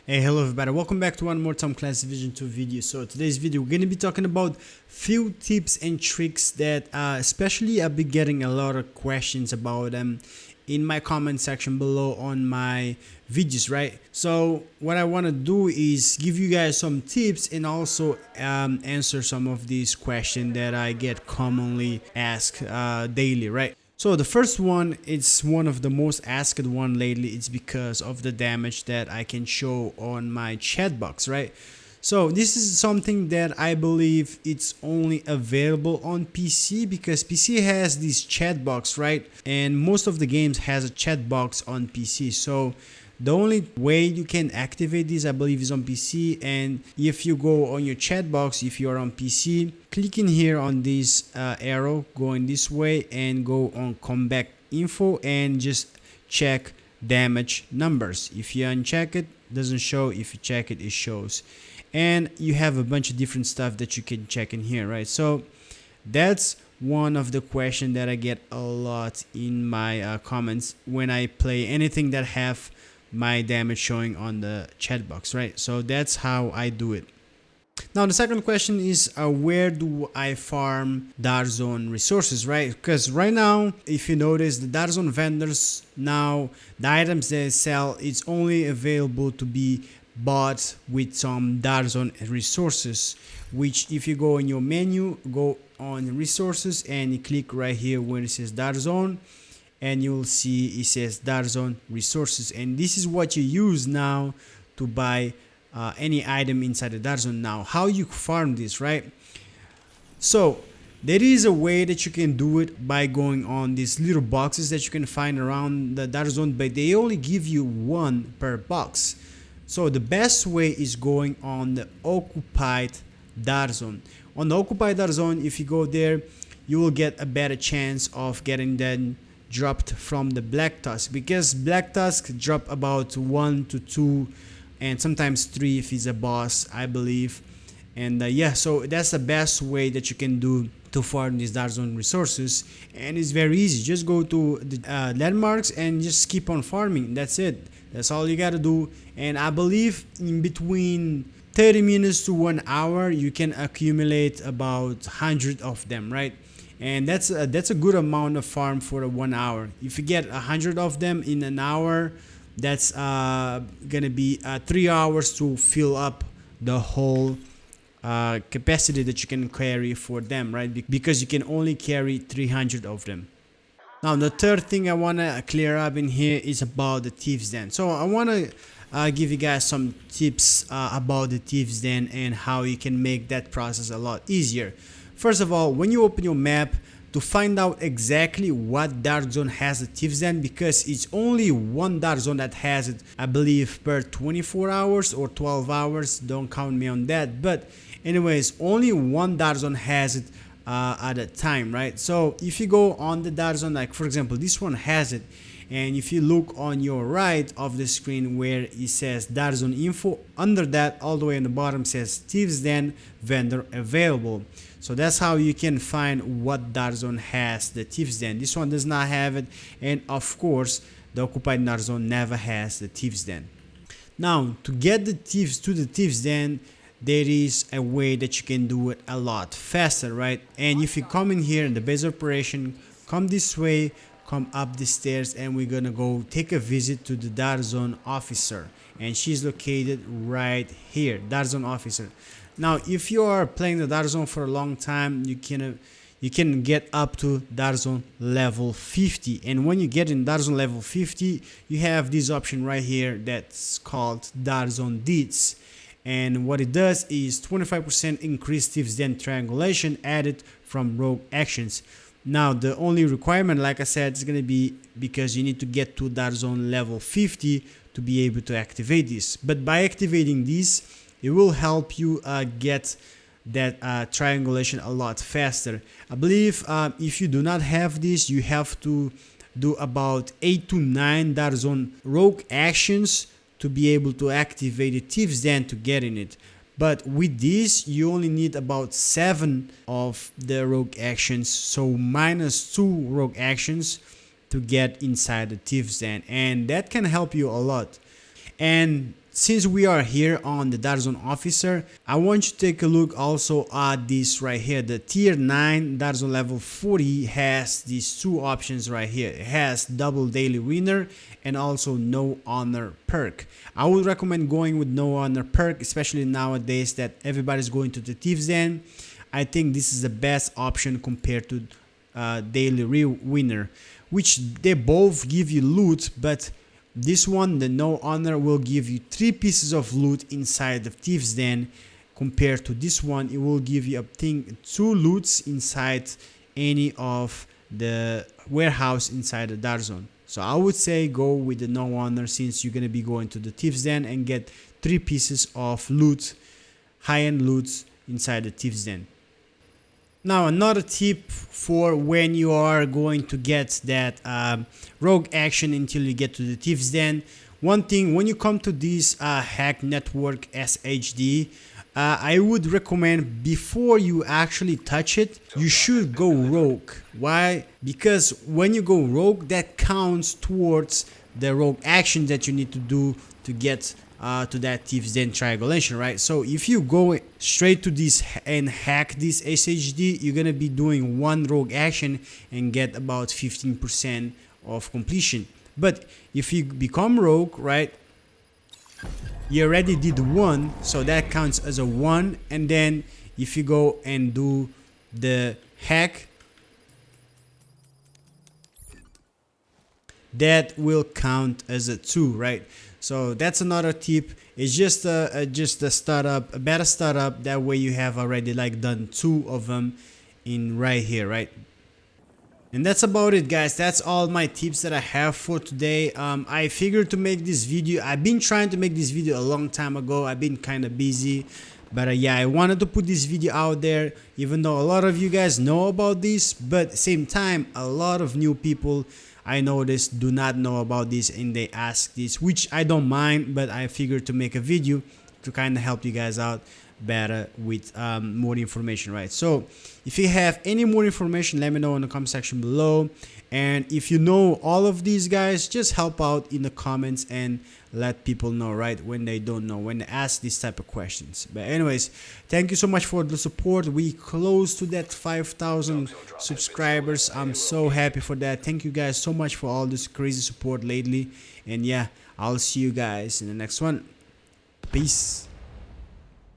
Hey, hello everybody, welcome back to one more Tom Clancy Division 2 video. So today's video we're going to be talking about few tips and tricks that especially I've been getting a lot of questions about them in my comment section below on my videos, right? So what I want to do is give you guys some tips and also answer some of these questions that I get commonly asked daily, right? So the first one, it's one of the most asked one lately. It's because of the damage that I can show on my chat box, right? So this is something that I believe it's only available on PC because PC has this chat box, right? And most of the games has a chat box on PC. So the only way you can activate this, I believe, is on PC. And if you go on your chat box, if you are on PC, click in here on this arrow going this way and go on combat info and just check damage numbers. If you uncheck it, doesn't show. If you check it, it shows. And you have a bunch of different stuff that you can check in here, right? So that's one of the questions that I get a lot in my comments when I play anything that have my damage showing on the chat box, right? So that's how I do it. Now the second question is where do I farm Darzone resources, right? Because right now, if you notice, the Darzone vendors now, the items they sell, it's only available to be bought with some Darzone resources, which if you go in your menu, go on resources and you click right here where it says Darzone, and you'll see it says Darzone resources, and this is what you use now to buy any item inside the Darzone. Now how you farm this, right? So there is a way that you can do it by going on these little boxes that you can find around the Darzone, but they only give you one per box. So the best way is going on the occupied Darzone. On the occupied Darzone, if you go there, you will get a better chance of getting them dropped from the Black Tusk, because Black Tusk drop about 1 to 2 and sometimes 3 if he's a boss, I believe. And yeah, so that's the best way that you can do to farm these Darzone resources, and it's very easy. Just go to the landmarks and just keep on farming. That's it. That's all you gotta do. And I believe in between 30 minutes to 1 hour you can accumulate about 100 of them, right? And that's a good amount of farm for a 1 hour. If you get 100 of them in an hour, that's gonna be 3 hours to fill up the whole capacity that you can carry for them, right? Because you can only carry 300 of them. Now the third thing I want to clear up in here is about the Thieves Den. So I want to give you guys some tips about the Thieves Den and how you can make that process a lot easier. First of all, when you open your map, to find out exactly what dark zone has the Thieves Den, because it's only one dark zone that has it, I believe, per 24 hours or 12 hours. Don't count me on that. But anyways, only one dark zone has it at a time, right? So if you go on the dark zone, like for example this one has it, and if you look on your right of the screen where it says dark zone info, under that all the way on the bottom says Thieves Den vendor available. So that's how you can find what dark zone has the Thieves Den. This one does not have it, and of course the occupied dark zone never has the Thieves Den. Now to get the thieves to the Thieves Den, there is a way that you can do it a lot faster, right? And if you come in here in the base operation, come this way, come up the stairs, and we're gonna go take a visit to the dark zone officer, and she's located right here, dark zone officer. Now if you are playing the dark zone for a long time, you can get up to dark zone level 50, and when you get in dark zone level 50, you have this option right here that's called dark zone deeds. And what it does is 25% increased Thieves Den triangulation added from rogue actions. Now the only requirement, like I said, is going to be because you need to get to dark zone level 50 to be able to activate this. But by activating this, it will help you get that triangulation a lot faster. I believe if you do not have this, you have to do about 8 to 9 dark zone rogue actions to be able to activate the Thieves Den to get in it. But with this, you only need about 7 of the rogue actions, so minus 2 rogue actions to get inside the Thieves Den, and that can help you a lot. And since we are here on the Dark Zone Officer, I want you to take a look also at this right here. The tier 9 Dark Zone level 40 has these two options right here. It has double daily winner and also no honor perk. I would recommend going with no honor perk, especially nowadays that everybody's going to the Thieves Den. I think this is the best option compared to daily winner, which they both give you loot, but this one, the no honor, will give you 3 pieces of loot inside the Thieves Den. Compared to this one, it will give you, I think, 2 loots inside any of the warehouse inside the Dark Zone. So I would say go with the no honor, since you're gonna be going to the Thieves Den and get 3 pieces of loot, high-end loot inside the Thieves Den. Now, another tip for when you are going to get that rogue action until you get to the Thieves Den. One thing, when you come to this hack network SHD, I would recommend before you actually touch it, you should go rogue. Why? Because when you go rogue, that counts towards the rogue action that you need to do to get to that Thieves Den triangulation, right? So if you go straight to this and hack this SHD, you're gonna be doing 1 rogue action and get about 15% of completion. But if you become rogue, right, you already did 1, so that counts as a 1. And then if you go and do the hack, that will count as a 2, right? So that's another tip. It's just a startup, a better startup. That way you have already like done 2 of them in right here, right? And that's about it, guys. That's all my tips that I have for today. I figured to make this video. I've been trying to make this video a long time ago. I've been kind of busy, but yeah, I wanted to put this video out there, even though a lot of you guys know about this, but at the same time, a lot of new people I noticed do not know about this and they ask this, which I don't mind, but I figured to make a video to kind of help you guys out better with more information, right? So if you have any more information, let me know in the comment section below. And if you know all of these guys, just help out in the comments and let people know, right, when they don't know, when they ask these type of questions. But anyways, thank you so much for the support. We close to that 5,000 subscribers. I'm so happy for that. Thank you guys so much for all this crazy support lately. And yeah, I'll see you guys in the next one. Peace.